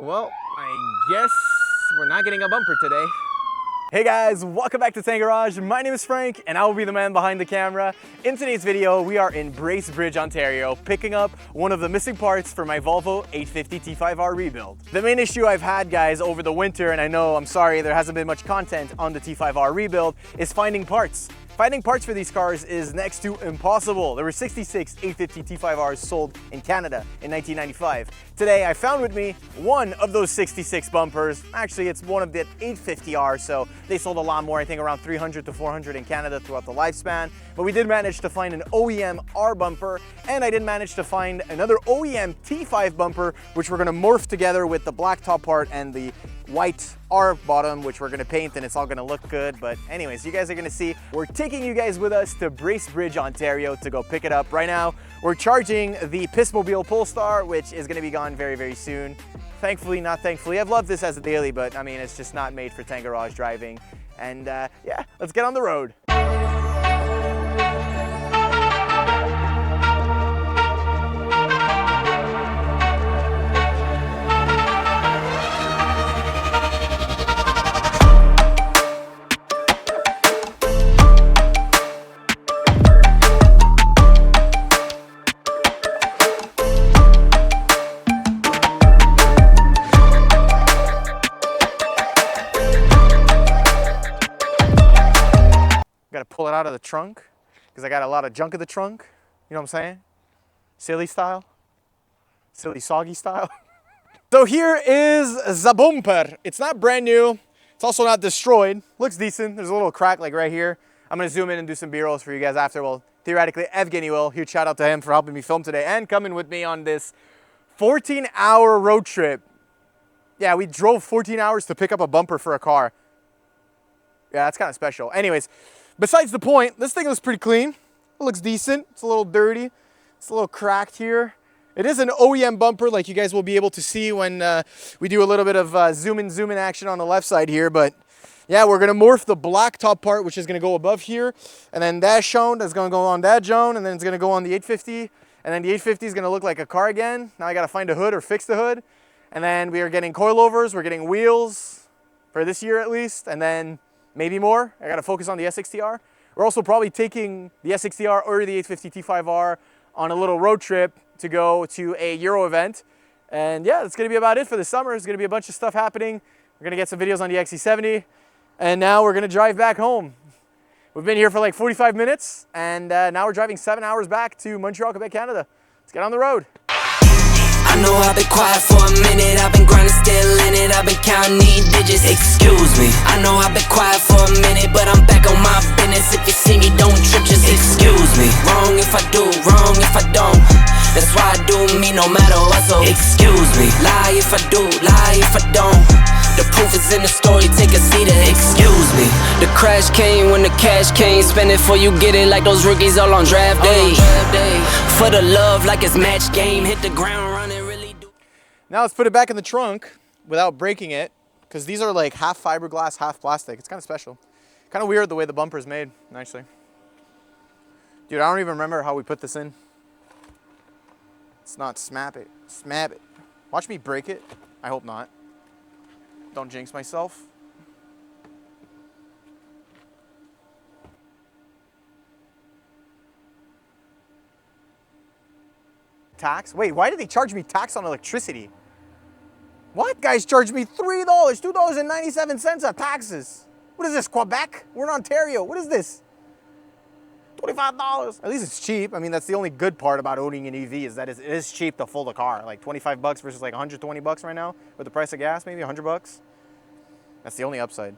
Well, I guess we're not getting a bumper today. Hey guys, welcome back to TankGarage. My name is Frank and I will be the man behind the camera. In today's video, we are in Bracebridge, Ontario, picking up one of the missing parts for my Volvo 850 T-5R rebuild. The main issue I've had, guys, over the winter, and I know, I'm sorry, there hasn't been much content on the T-5R rebuild, is finding parts. Finding parts for these cars is next to impossible. There were 66 850 T-5Rs sold in Canada in 1995. Today, I found with me one of those 66 bumpers. Actually, it's one of the 850R, so they sold a lot more, I think around 300 to 400 in Canada throughout the lifespan. But we did manage to find an OEM R bumper, and I did manage to find another OEM T5 bumper, which we're gonna morph together with the black top part and the white R bottom, which we're gonna paint, and it's all gonna look good. But anyways, you guys are gonna see, we're taking you guys with us to Bracebridge, Ontario to go pick it up. Right now, we're charging the Pissmobile Polestar, which is gonna be gone very, very soon. Thankfully, not thankfully. I've loved this as a daily, but I mean, it's just not made for TankGarage driving. And yeah, let's get on the road. Gotta pull it out of the trunk because I got a lot of junk in the trunk. You know what I'm saying? Silly style. Silly soggy style. So here is the bumper. It's not brand new. It's also not destroyed. Looks decent. There's a little crack like right here. I'm gonna zoom in and do some B-rolls for you guys after. Well, theoretically, Evgeny will. Huge shout out to him for helping me film today and coming with me on this 14-hour road trip. Yeah, we drove 14 hours to pick up a bumper for a car. Yeah, that's kind of special. Anyways, besides the point, this thing looks pretty clean. It looks decent. It's a little dirty. It's a little cracked here. It is an OEM bumper, like you guys will be able to see when we do a little bit of zoom in action on the left side here. But yeah, we're gonna morph the black top part, which is gonna go above here, and then that shown, that's gonna go on that zone, and then it's gonna go on the 850, and then the 850 is gonna look like a car again. Now I gotta find a hood or fix the hood, and then we are getting coilovers, we're getting wheels for this year at least, and then maybe more. I gotta focus on the S60R. We're also probably taking the S60R or the 850 T5R on a little road trip to go to a Euro event. And yeah, that's gonna be about it for the summer. There's gonna be a bunch of stuff happening. We're gonna get some videos on the XC70. And now we're gonna drive back home. We've been here for like 45 minutes, and now we're driving 7 hours back to Montreal, Quebec, Canada. Let's get on the road. I know I've been quiet for a minute, I've been grinding, still in it, I've been counting these digits. Excuse me, I know I've been quiet for a minute, but I'm back on my business. If you see me, don't trip, just excuse me. Wrong if I do, wrong if I don't. That's why I do me no matter what, so excuse me. Lie if I do, lie if I don't. The proof is in the story, take a seat and excuse me. The crash came when the cash came, spend it before you get it like those rookies all on draft day. For the love like it's match game, hit the ground running, really do. Now let's put it back in the trunk without breaking it, because these are like half fiberglass, half plastic. It's kind of special. Kind of weird the way the bumper is made, actually. Dude, I don't even remember how we put this in. It's not smap it, smab it. Watch me break it. I hope not. Don't jinx myself. Tax? Wait, why did they charge me tax on electricity? What? Guys charged me $3, $2.97 of taxes. What is this, Quebec? We're in Ontario. What is this? $25. At least it's cheap. I mean, that's the only good part about owning an EV is that it is cheap to full the car. Like 25 bucks versus like 120 bucks right now with the price of gas, maybe 100 bucks. That's the only upside.